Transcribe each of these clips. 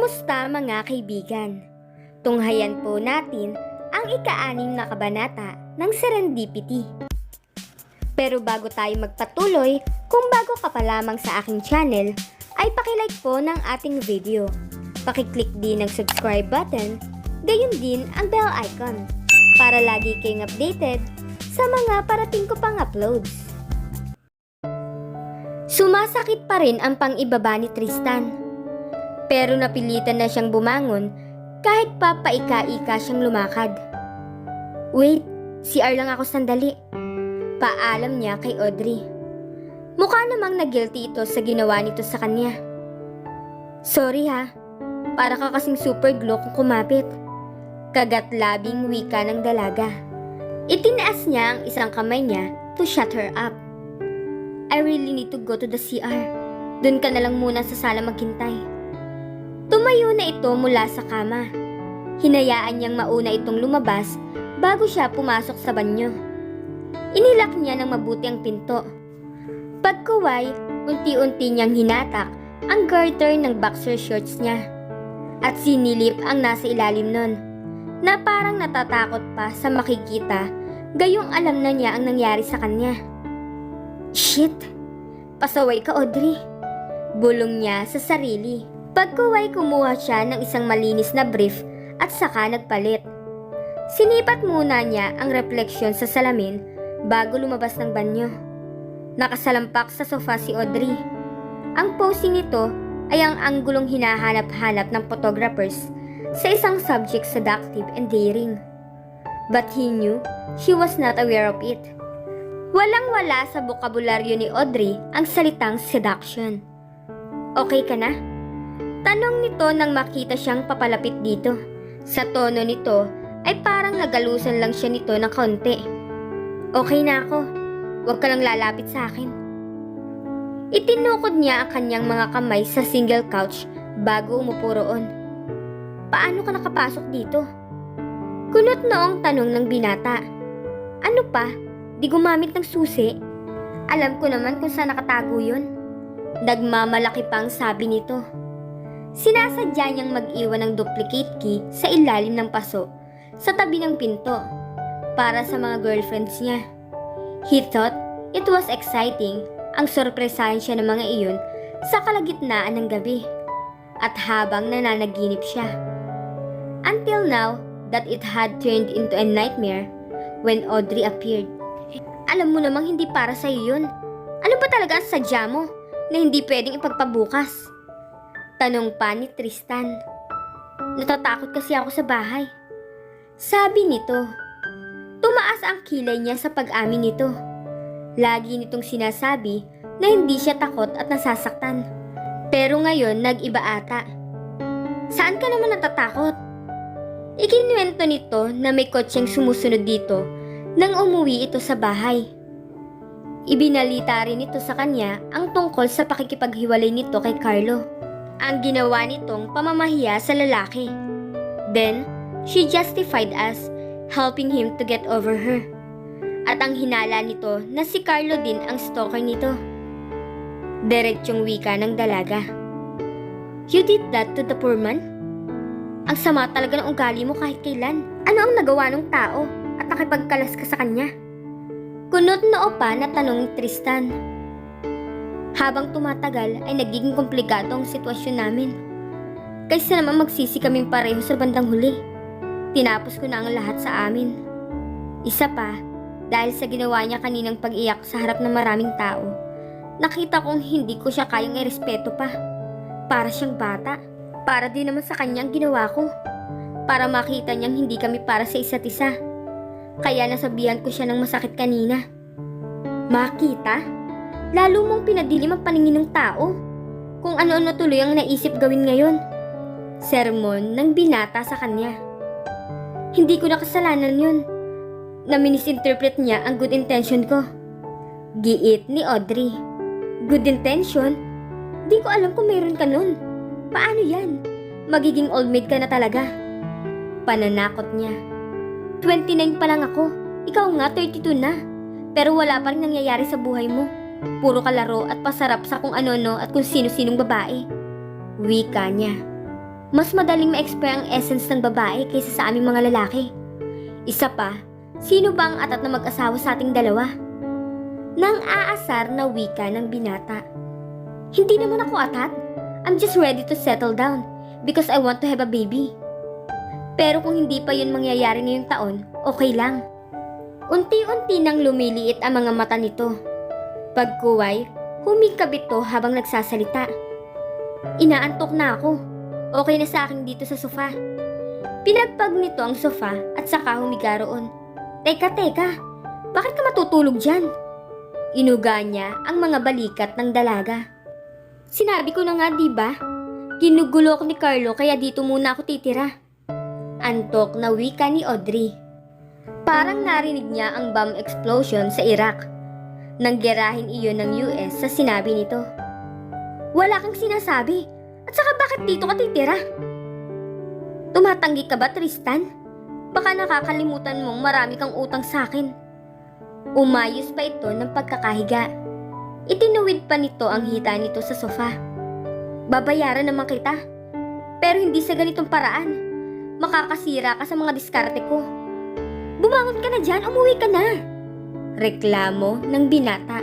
Kumusta mga kaibigan? Tunghayan po natin ang ika-6 na kabanata ng Serendipity. Pero bago tayo magpatuloy, kung bago ka pa lamang sa aking channel, ay pakilike po ng ating video. Pakiclick din ang subscribe button, gayon din ang bell icon, para lagi kayong updated sa mga parating ko pang uploads. Sumasakit pa rin ang pang-ibaba ni Tristan. Pero napilitan na siyang bumangon kahit pa paika-ika siyang lumakad. Wait, CR lang ako sandali. Paalam niya kay Audrey. Mukha namang na-guilty ito sa ginawa nito sa kanya. Sorry ha, para ka kasing super glow kung kumapit. Kagat-labing wika ng dalaga. Itinaas niya ang isang kamay niya to shut her up. I really need to go to the CR. Doon ka na lang muna sa sala maghintay. Tumayo na ito mula sa kama. Hinayaan niyang mauna itong lumabas bago siya pumasok sa banyo. Inilak niya ng mabuti ang pinto. Pagkuway, unti-unti niyang hinatak ang garter ng boxer shorts niya. At sinilip ang nasa ilalim nun, na parang natatakot pa sa makikita, gayong alam na niya ang nangyari sa kanya. Shit! Pasaway ka, Audrey. Bulong niya sa sarili. Pagkuway, kumuha siya ng isang malinis na brief at saka nagpalit. Sinipat muna niya ang refleksyon sa salamin bago lumabas ng banyo. Nakasalampak sa sofa si Audrey. Ang posing nito ay ang anggulong hinahanap-hanap ng photographers sa isang subject seductive and daring. But he knew she was not aware of it. Walang-wala sa bokabularyo ni Audrey ang salitang seduction. Okay ka na? Tanong nito nang makita siyang papalapit dito. Sa tono nito ay parang nagalusan lang siya nito ng kaunti. Okay na ako. Huwag ka lang lalapit sa akin. Itinukod niya ang kanyang mga kamay sa single couch bago umupo roon. Paano ka nakapasok dito? Kunot noong tanong ng binata. Ano pa? Di gumamit ng susi? Alam ko naman kung saan nakatago yun. Nagmamalaki pang sabi nito. Sinasadya niyang mag-iwan ng duplicate key sa ilalim ng paso sa tabi ng pinto para sa mga girlfriends niya. He thought it was exciting ang sorpresahin siya ng mga iyon sa kalagitnaan ng gabi at habang nananaginip siya. Until now that it had turned into a nightmare when Audrey appeared. Alam mo namang hindi para sa iyo yun. Ano ba talaga ang sadya mo na hindi pwedeng ipagpabukas? Tanong pa ni Tristan. Natatakot kasi ako sa bahay. Sabi nito. Tumaas ang kilay niya sa pag-amin nito. Lagi nitong sinasabi na hindi siya takot at nasasaktan. Pero ngayon nag-iba ata. Saan ka naman natatakot? Ikinuwento nito na may kotseng sumusunod dito nang umuwi ito sa bahay. Ibinalita rin ito sa kanya ang tungkol sa pakikipaghiwalay nito kay Carlo. Ang ginawa nitong pamamahiya sa lalaki. Then, she justified as helping him to get over her. At ang hinala nito na si Carlo din ang stalker nito. Diretsyong wika ng dalaga. You did that to the poor man? Ang sama talaga ng ugali mo kahit kailan. Ano ang nagawa ng tao at nakipagkalas ka sa kanya? Kunot noo pa na tanong ni Tristan. Habang tumatagal ay nagiging komplikado ang sitwasyon namin. Kaysa naman magsisi kaming pareho sa bandang huli. Tinapos ko na ang lahat sa amin. Isa pa, dahil sa ginawa niya kaninang pag-iyak sa harap ng maraming tao, nakita kong hindi ko siya kayang irespeto pa. Para siyang bata. Para din naman sa kanyang ginawa ko. Para makita niyang hindi kami para sa isa't isa. Kaya nasabihan ko siya ng masakit kanina. Makita? Lalo mong pinadilim ang paningin ng tao. Kung ano-ano tuloy ang naisip gawin ngayon. Sermon ng binata sa kanya. Hindi ko na kasalanan yun. Na minisinterpret niya ang good intention ko. Giit ni Audrey. Good intention? Di ko alam kung mayroon ka nun. Paano yan? Magiging old maid ka na talaga. Pananakot niya. 29 pa lang ako. Ikaw nga 32 na. Pero wala pa rin nangyayari sa buhay mo. Puro kalaro at pasarap sa kung ano-ano at kung sino-sinong babae. Wika niya. Mas madaling ma-expire ang essence ng babae kaysa sa aming mga lalaki. Isa pa, sino ba ang atat na mag-asawa sa ating dalawa? Nang aasar na wika ng binata. Hindi naman ako atat. I'm just ready to settle down because I want to have a baby. Pero kung hindi pa yun mangyayari ngayong taon, okay lang. Unti-unti nang lumiliit ang mga mata nito. Pagkuway, humikab ito habang nagsasalita. Inaantok na ako. Okay na sa akin dito sa sofa. Pinagpag nito ang sofa at saka humiga roon. Teka, bakit ka matutulog dyan? Inuga niya ang mga balikat ng dalaga. Sinabi ko na nga, diba? Ginugulo ko ni Carlo kaya dito muna ako titira. Antok na wika ni Audrey. Parang narinig niya ang bomb explosion sa Iraq. Nang gerahin iyon ng US sa sinabi nito. Wala kang sinasabi. At saka bakit dito ka titira? Tumatanggi ka ba, Tristan? Baka nakakalimutan mong marami kang utang sa akin. Umayos pa ito ng pagkakahiga. Itinuwid pa nito ang hita nito sa sofa. Babayaran naman kita. Pero hindi sa ganitong paraan. Makakasira ka sa mga diskarte ko. Bumangon ka na dyan, umuwi ka na. Reklamo ng binata.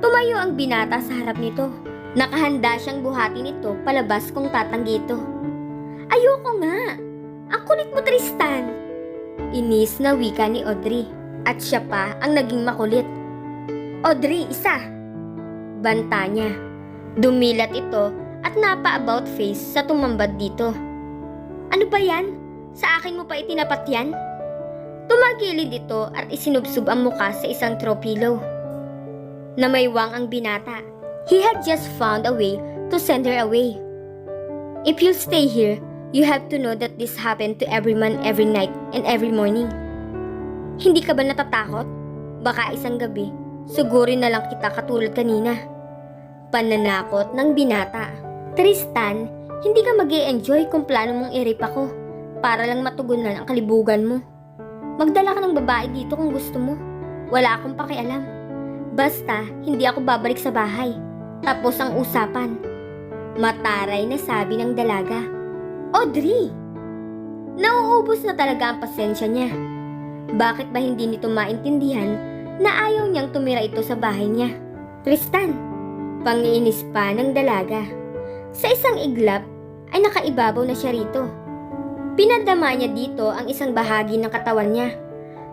Tumayo ang binata sa harap nito. Nakahanda siyang buhatin ito palabas kung tatanggi ito. Ayoko nga. Ang kulit mo, Tristan. Inis na wika ni Audrey. At siya pa ang naging makulit. Audrey, isa. Banta niya. Dumilat ito at napa-about face sa tumambad dito. Ano ba yan? Sa akin mo pa itinapat yan? Tumagilid ito at isinubsob ang muka sa isang throw pillow. Namaywang ang binata. He had just found a way to send her away. If you'll stay here, you have to know that this happened to every man every night and every morning. Hindi ka ba natatakot? Baka isang gabi, sugurin na lang kita katulad kanina. Pananakot ng binata. Tristan, hindi ka mag-e-enjoy kung plano mong i-rape ako para lang matugunan ang kalibugan mo. Magdala ka ng babae dito kung gusto mo. Wala akong pakialam. Basta, hindi ako babalik sa bahay. Tapos ang usapan. Mataray na sabi ng dalaga. Audrey! Nauubos na talaga ang pasensya niya. Bakit ba hindi nito maintindihan na ayaw niyang tumira ito sa bahay niya? Tristan, pangiinis pa ng dalaga. Sa isang iglap ay nakaibabaw na siya rito. Pinadama niya dito ang isang bahagi ng katawan niya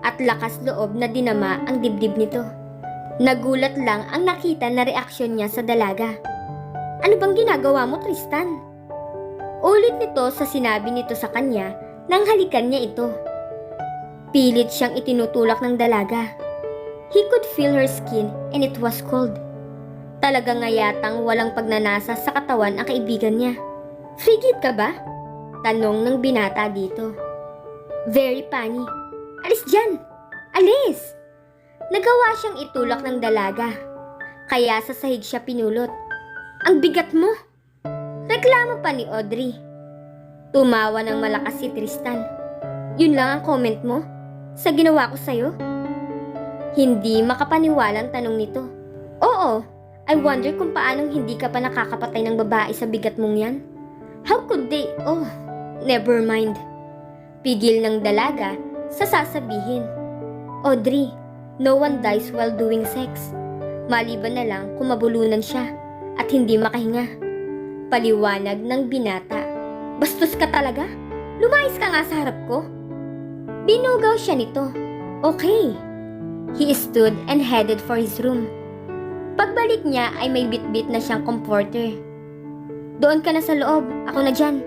at lakas loob na dinama ang dibdib nito. Nagulat lang ang nakita na reaksyon niya sa dalaga. Ano bang ginagawa mo, Tristan? Ulit nito sa sinabi nito sa kanya nang halikan niya ito. Pilit siyang itinutulak ng dalaga. He could feel her skin and it was cold. Talaga nga yatang walang pagnanasa sa katawan ang kaibigan niya. Frigid ka ba? Tanong ng binata dito. Very funny. Alis dyan! Alis! Nagawa siyang itulak ng dalaga. Kaya sa sahig siya pinulot. Ang bigat mo! Reklamo pa ni Audrey. Tumawa ng malakas si Tristan. Yun lang ang comment mo? Sa ginawa ko sa'yo? Hindi makapaniwalang tanong nito. Oo, I wonder kung paanong hindi ka pa nakakapatay ng babae sa bigat mong yan. How could they? Oh, never mind. Pigil ng dalaga sa sasabihin. Audrey, no one dies while doing sex. Maliban na lang kung mabulunan siya at hindi makahinga. Paliwanag ng binata. Bastos ka talaga? Lumayas ka nga sa harap ko. Binugaw siya nito. Okay. He stood and headed for his room. Pagbalik niya ay may bitbit na siyang comforter. Doon ka na sa loob, ako na dyan.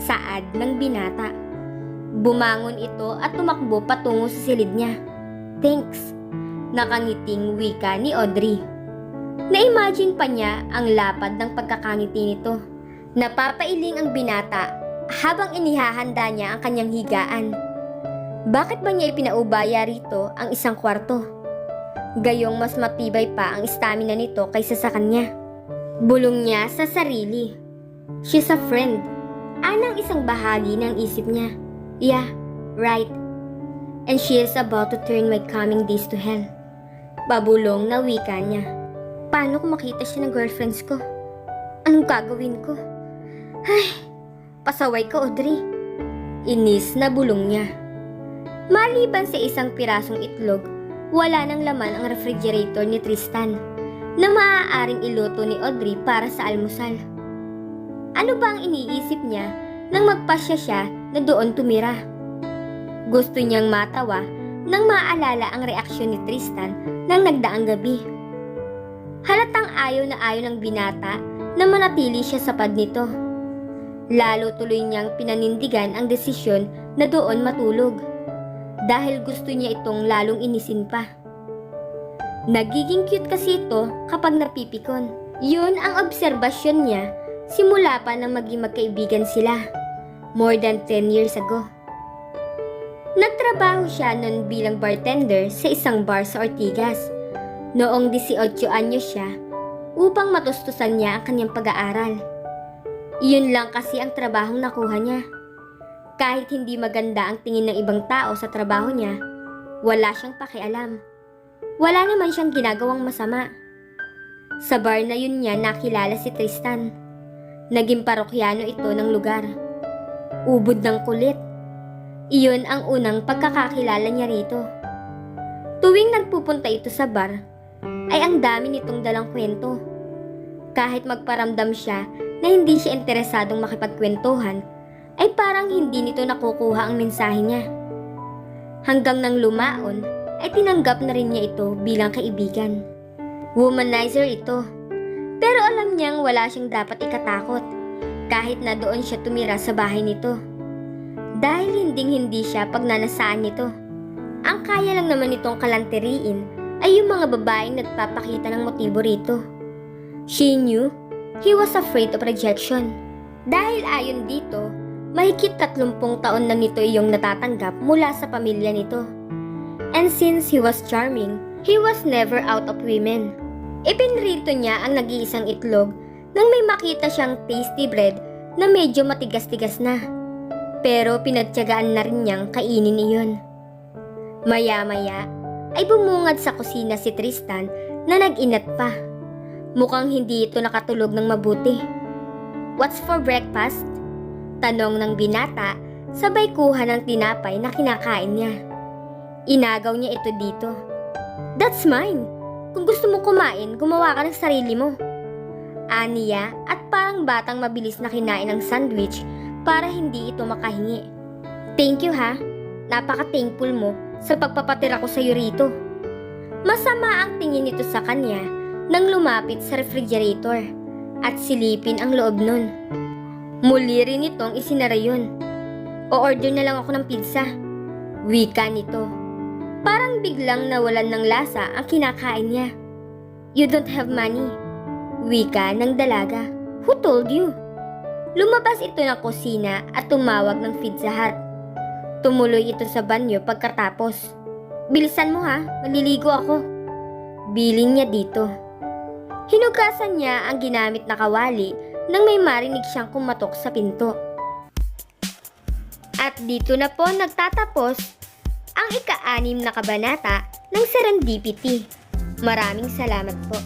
Saad ng binata. Bumangon ito at tumakbo patungo sa silid niya. Thanks. Nakangiting wika ni Audrey. Na-imagine pa niya ang lapad ng pagkakangiti nito. Napapailing ang binata habang inihahanda niya ang kanyang higaan. Bakit ba niya ipinaubaya rito ang isang kwarto? Gayong mas matibay pa ang stamina nito kaysa sa kanya. Bulong niya sa sarili. She's a friend. Anang isang bahagi ng isip niya. Yeah, right. And she is about to turn my coming days to hell. Babulong na wika niya. Paano kung makita siya ng girlfriends ko? Anong gagawin ko? Ay, Pasaway ka, Audrey. Inis na bulong niya. Maliban sa isang pirasong itlog, wala nang laman ang refrigerator ni Tristan na maaaring iluto ni Audrey para sa almusal. Ano ba ang iniisip niya nang magpasya siya na doon tumira? Gusto niyang matawa nang maalala ang reaksyon ni Tristan nang nagdaang gabi. Halatang ayaw ng binata na manatili siya sa pad nito. Lalo tuloy niyang pinanindigan ang desisyon na doon matulog dahil gusto niya itong lalong inisin pa. Nagiging cute kasi ito kapag napipikon. Yun ang obserbasyon niya simula pa nang maging magkaibigan sila more than 10 years ago. Nagtrabaho siya noon bilang bartender sa isang bar sa Ortigas noong 18 anyos siya upang matustusan niya ang kanyang pag-aaral. Iyon lang kasi ang trabahong nakuha niya. Kahit hindi maganda ang tingin ng ibang tao sa trabaho niya, wala siyang pakialam. Wala naman siyang ginagawang masama. Sa bar na yun niya nakilala si Tristan. Naging parokyano ito ng lugar. Ubod ng kulit. Iyon ang unang pagkakakilala niya rito. Tuwing nagpupunta ito sa bar, ay ang dami nitong dalang kwento. Kahit magparamdam siya na hindi siya interesadong makipagkwentuhan, ay parang hindi nito nakukuha ang mensahe niya. Hanggang nang lumaon, ay tinanggap na rin niya ito bilang kaibigan. Womanizer ito. Pero alam niyang wala siyang dapat ikatakot kahit na doon siya tumira sa bahay nito. Dahil hindi siya pagnanasaan nito. Ang kaya lang naman nitong kalanteriin ay yung mga babaeng nagpapakita ng motibo rito. She knew he was afraid of rejection. Dahil ayon dito, mahigit 30 taon na nito iyong natatanggap mula sa pamilya nito. And since he was charming, he was never out of women. Ipinrito niya ang nag-iisang itlog nang may makita siyang tasty bread na medyo matigas-tigas na. Pero pinagtiyagaan na rin niyang kainin iyon. Maya-maya ay bumungad sa kusina si Tristan na nag-inat pa. Mukhang hindi ito nakatulog ng mabuti. "What's for breakfast?" Tanong ng binata sabay kuha ng tinapay na kinakain niya. Inagaw niya ito dito. "That's mine. Kung gusto mong kumain, gumawa ka ng sarili mo." Aniya at parang batang mabilis na kinain ng sandwich para hindi ito makahingi. "Thank you ha. Napaka-thankful mo sa pagpapatira ko sa iyo rito." Masama ang tingin nito sa kanya nang lumapit sa refrigerator at silipin ang loob nun. Muli rin itong isinara yun. "O-order na lang ako ng pizza." Wika nito. Parang biglang nawalan ng lasa ang kinakain niya. "You don't have money." Wika ng dalaga. "Who told you?" Lumabas ito ng kusina at tumawag ng Pizza Hut. Tumuloy ito sa banyo pagkatapos. "Bilisan mo ha, maliligo ako." Biling niya dito. Hinugasan niya ang ginamit na kawali nang may marinig siyang kumatok sa pinto. At dito na po nagtatapos ang ika-6 na kabanata ng Serendipity. Maraming salamat po.